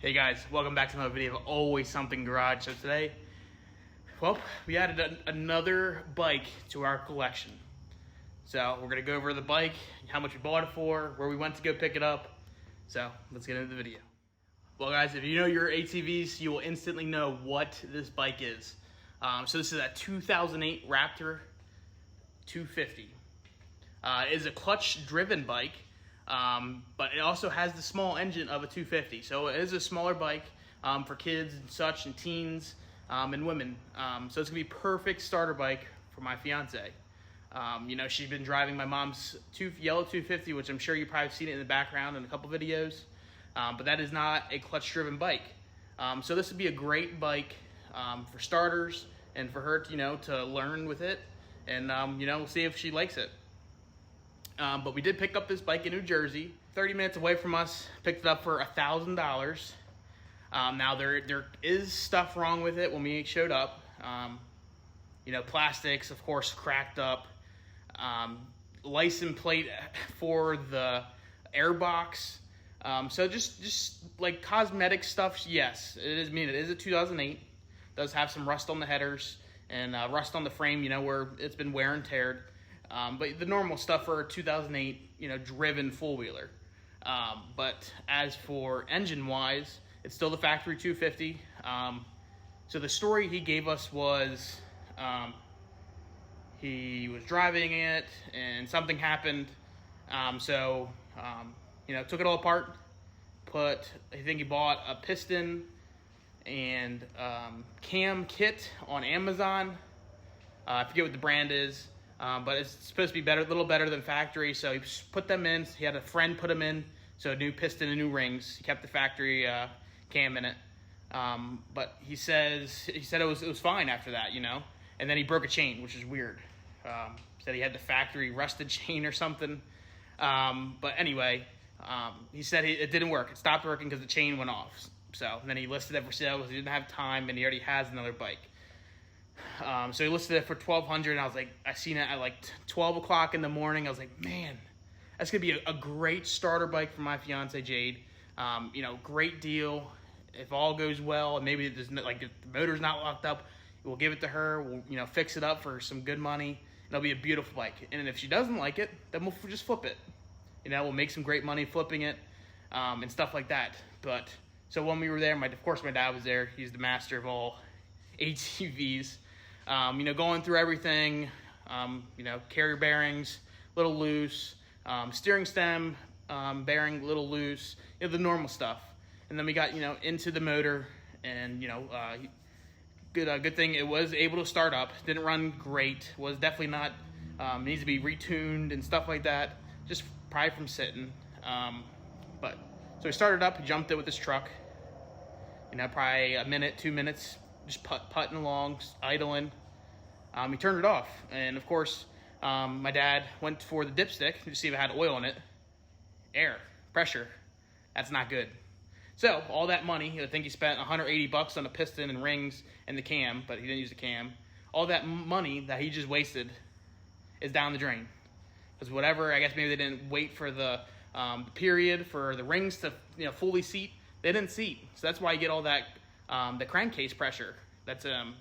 Hey guys, welcome back to another video of Always Something Garage. So today, well, we added another bike to our collection. So we're gonna go over the bike, how much we bought it for, where we went to go pick it up. So let's get into the video. Well guys, if you know your ATVs, you will instantly know what this bike is. So this is a 2008 Raptor 250. It is a clutch-driven bike. But it also has the small engine of a 250, so it is a smaller bike for kids and such, and teens and women. So it's gonna be perfect starter bike for my fiance. You know, she's been driving my mom's yellow 250, which I'm sure you probably seen it in the background in a couple videos. But that is not a clutch-driven bike. So this would be a great bike for starters and for her, to learn with it, and we'll see if she likes it. But we did pick up this bike in New Jersey, 30 minutes away from us. Picked it up for $1,000. Now there is stuff wrong with it when we showed up. Plastics, of course, cracked up. License plate for the airbox. So just like cosmetic stuff. Yes, it is. It is a 2008. Does have some rust on the headers and rust on the frame. Where it's been wear and teared. But the normal stuff for a 2008, driven four-wheeler. But as for engine-wise, it's still the factory 250. So the story he gave us was he was driving it and something happened. Took it all apart. I think he bought a piston and cam kit on Amazon. I forget what the brand is. But it's supposed to be a little better than factory, so he put them in. He had a friend put them in, so a new piston and new rings. He kept the factory cam in it, but he said it was fine after that, And then he broke a chain, which is weird. Said he had the factory rusted chain or something. But anyway, he said it didn't work. It stopped working because the chain went off. So and then he listed it for sale because he didn't have time, and he already has another bike. So he listed it for $1,200, and I seen it at like 12 o'clock in the morning. I was like, man, that's gonna be a great starter bike for my fiance Jade. Great deal. If all goes well, and maybe if the motor's not locked up, we'll give it to her. We'll fix it up for some good money. It'll be a beautiful bike. And if she doesn't like it, then we'll just flip it. We'll make some great money flipping it, and stuff like that. But so when we were there, of course my dad was there. He's the master of all ATVs. Going through everything, carrier bearings, little loose, steering stem, bearing little loose, the normal stuff. And then we got, into the motor, and, good thing it was able to start up. Didn't run great, was definitely not, needs to be retuned and stuff like that, just probably from sitting. So we started up, jumped it with this truck, probably a minute, 2 minutes, just putting along, idling. He turned it off, and of course, my dad went for the dipstick to see if it had oil in it. Air, pressure, that's not good. So all that money, I think he spent $180 on the piston and rings and the cam, but he didn't use the cam. All that money that he just wasted is down the drain. Because whatever, I guess maybe they didn't wait for the period for the rings to fully seat. They didn't seat, so that's why you get all that the crankcase pressure that's in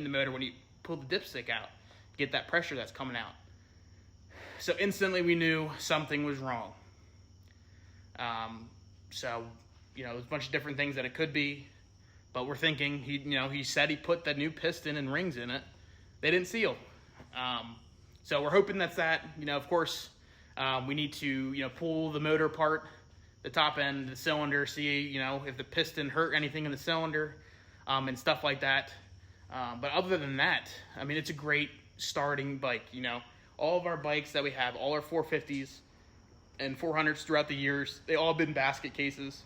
the motor when you pull the dipstick out. Get that pressure that's coming out. So instantly we knew something was wrong. There's a bunch of different things that it could be, but we're thinking he said he put the new piston and rings in it. They didn't seal. So we're hoping that's that. Of course, we need to pull the motor apart, the top end, the cylinder, see if the piston hurt anything in the cylinder, and stuff like that. But other than that, it's a great starting bike. All of our bikes that we have, all our 450s and 400s throughout the years, they all been basket cases.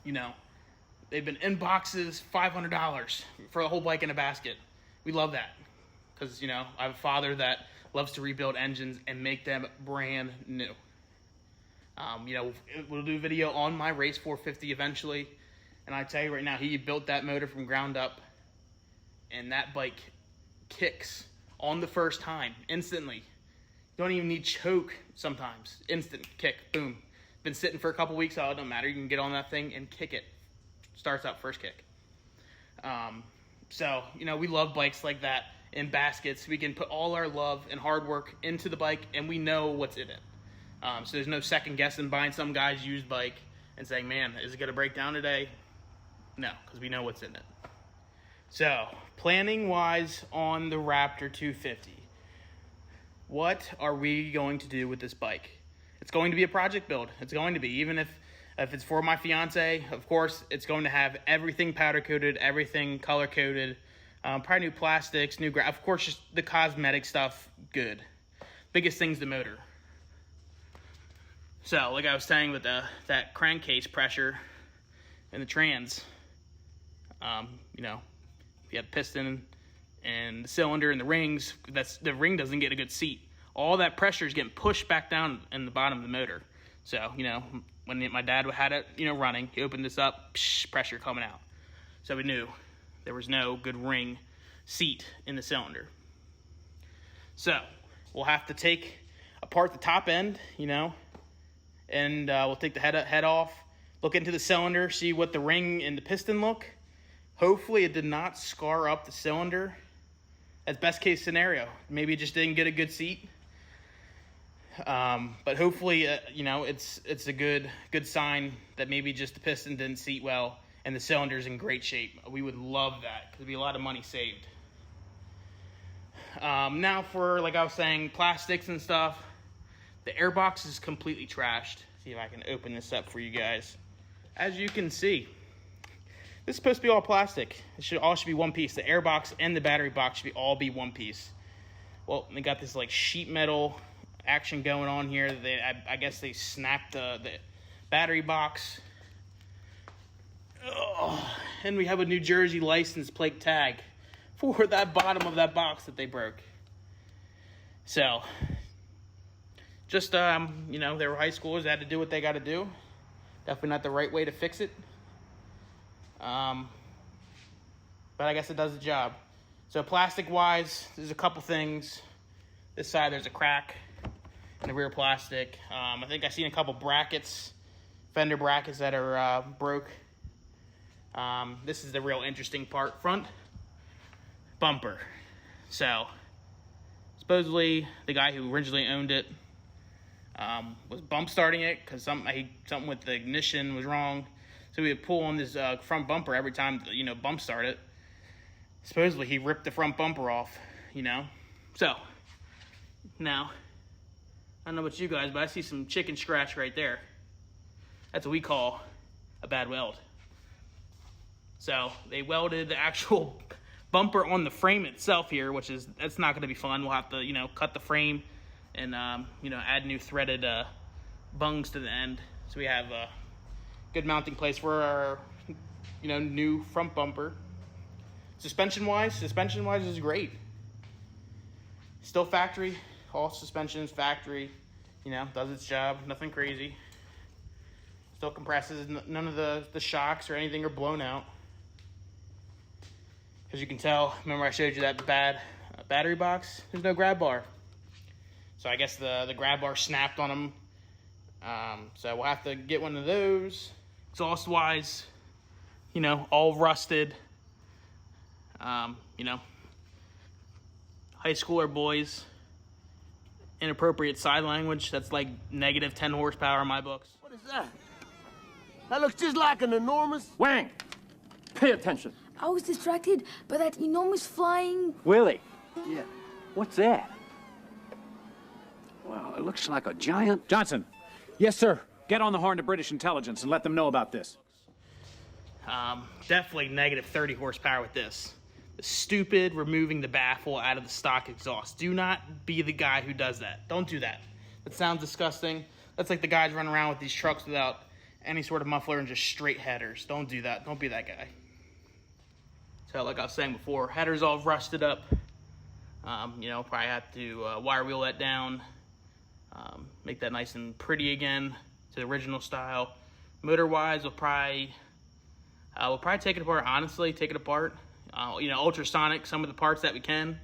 They've been in boxes, $500 for a whole bike in a basket. We love that because I have a father that loves to rebuild engines and make them brand new. We'll do a video on my race 450 eventually, and I tell you right now, he built that motor from ground up, and that bike kicks on the first time instantly. You don't even need choke sometimes. Instant kick, boom. Been sitting for a couple weeks, oh, it don't matter. You can get on that thing and kick it starts out first kick. So, you know, we love bikes like that in baskets. We can put all our love and hard work into the bike, and we know what's in it. So there's no second guessing buying some guy's used bike and saying, man, is it going to break down today? No, because we know what's in it. So, planning-wise on the Raptor 250, what are we going to do with this bike? It's going to be a project build. It's going to be, even if it's for my fiance, of course, it's going to have everything powder-coated, everything color-coated, probably new plastics, of course, just the cosmetic stuff, good. Biggest thing's the motor. So, like I was saying with that crankcase pressure and the trans, you know, if you have piston and the cylinder and the rings, the ring doesn't get a good seat. All that pressure is getting pushed back down in the bottom of the motor. So, you know, when my dad had it, you know, running, he opened this up, pressure coming out. So we knew there was no good ring seat in the cylinder. So we'll have to take apart the top end, you know, and we'll take the head off, look into the cylinder, see what the ring and the piston look. Hopefully it did not scar up the cylinder. That's best case scenario. Maybe it just didn't get a good seat. But hopefully, you know, it's a good sign that maybe just the piston didn't seat well and the cylinder's in great shape. We would love that because it'd be a lot of money saved. Now for, like I was saying, plastics and stuff, the airbox is completely trashed. See if I can open this up for you guys. As you can see, this is supposed to be all plastic. It should be one piece. The airbox and the battery box should all be one piece. Well, they got this like sheet metal action going on here. I guess they snapped the battery box. And we have a New Jersey license plate tag for that bottom of that box that they broke. So, just, you know, they were high schoolers. They had to do what they got to do. Definitely not the right way to fix it. But I guess it does the job. So plastic-wise, there's a couple things. This side, there's a crack in the rear plastic. I think I've seen a couple brackets, fender brackets that are broke. This is the real interesting part. Front bumper. So, supposedly, the guy who originally owned it was bump starting it because something with the ignition was wrong. So we would pull on this front bumper every time, you know, bump start it. Supposedly he ripped the front bumper off, you know. So, now, I don't know about you guys, but I see some chicken scratch right there. That's what we call a bad weld. So, they welded the actual bumper on the frame itself here, that's not going to be fun. We'll have to, you know, cut the frame and, you know, add new threaded bungs to the end. So we have a good mounting place for our, you know, new front bumper. Suspension-wise is great. Still factory, all suspensions factory, you know, does its job, nothing crazy. Still compresses, none of the shocks or anything are blown out. As you can tell, remember I showed you that bad battery box? There's no grab bar. So I guess the grab bar snapped on them. So we'll have to get one of those. Exhaust-wise, you know, all rusted. You know, high schooler boys, inappropriate side language. That's like negative 10 horsepower in my books. What is that? That looks just like an enormous... Wang! Pay attention. I was distracted by that enormous flying... Willie. Yeah. What's that? Well, it looks like a giant... Johnson. Yes, sir. Get on the horn to British intelligence and let them know about this. Definitely negative 30 horsepower with this. The stupid removing the baffle out of the stock exhaust. Do not be the guy who does that. Don't do that. That sounds disgusting. That's like the guys running around with these trucks without any sort of muffler and just straight headers. Don't do that. Don't be that guy. So like I was saying before, headers all rusted up. You know, probably have to wire wheel that down. Make that nice and pretty again to the original style. Motor-wise, we'll probably take it apart. Honestly, take it apart. You know, ultrasonic some of the parts that we can,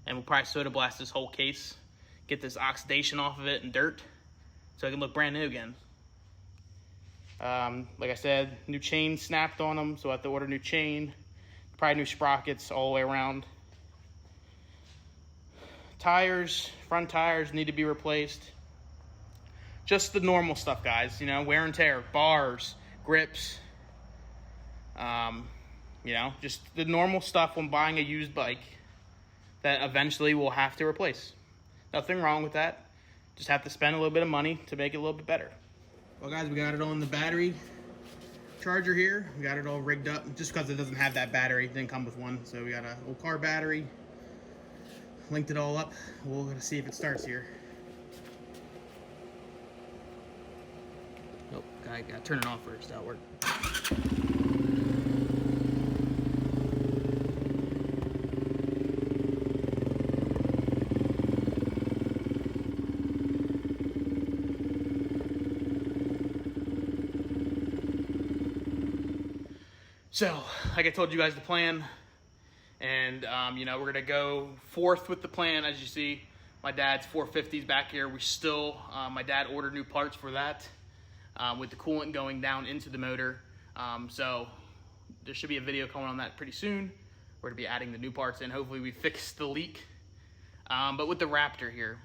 and we'll probably soda blast this whole case, get this oxidation off of it and dirt, so it can look brand new again. Like I said, new chain snapped on them, so I have to order new chain. Probably new sprockets all the way around. Tires, front tires need to be replaced. Just the normal stuff, guys. You know, wear and tear, bars, grips. You know, just the normal stuff when buying a used bike that eventually we'll have to replace. Nothing wrong with that. Just have to spend a little bit of money to make it a little bit better. Well, guys, we got it on the battery charger here. We got it all rigged up. Just because it doesn't have that battery, it didn't come with one. So we got a little car battery. Linked it all up. We're gonna see if it starts here. Oh, gotta turn it off first. That'll work. So, like I told you guys the plan, and you know, we're gonna go forth with the plan. As you see, my dad's 450s back here. We still, my dad ordered new parts for that, with the coolant going down into the motor. So there should be a video coming on that pretty soon. We're gonna be adding the new parts in. Hopefully we fix the leak. But with the Raptor here,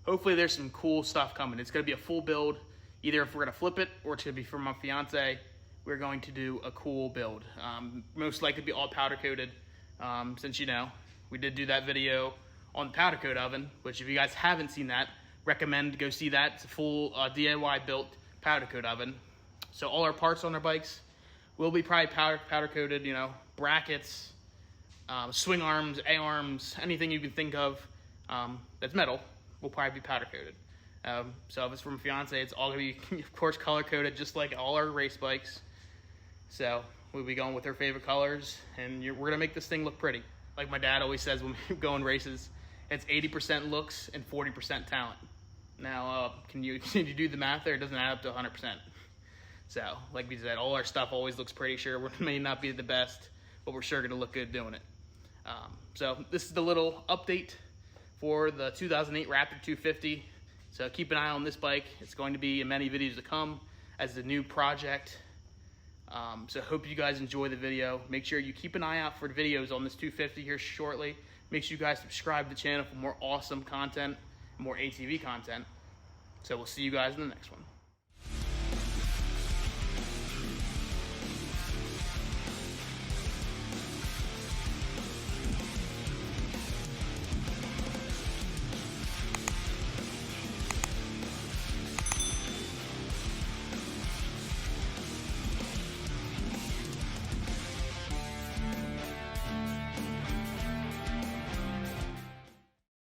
hopefully there's some cool stuff coming. It's gonna be a full build. Either if we're gonna flip it or it's gonna be for my fiance. We're going to do a cool build. Most likely be all powder coated, since, you know, we did do that video on the powder coat oven, which if you guys haven't seen that, recommend go see that. It's a full DIY built powder coat oven. So all our parts on our bikes will be probably powder coated, you know, brackets, swing arms, A-arms, anything you can think of that's metal will probably be powder coated. So if it's from a fiance, it's all gonna be, of course, color coded, just like all our race bikes. So we'll be going with our favorite colors, and we're gonna make this thing look pretty. Like my dad always says when we go in races, it's 80% looks and 40% talent. Now, can you do the math there? It doesn't add up to 100%. So, like we said, all our stuff always looks pretty. Sure, we may not be the best, but we're sure gonna look good doing it. So this is the little update for the 2008 Raptor 250. So keep an eye on this bike. It's going to be in many videos to come as the new project. So hope you guys enjoy the video. Make sure you keep an eye out for videos on this 250 here shortly. Make sure you guys subscribe to the channel for more awesome content, more ATV content. So we'll see you guys in the next one.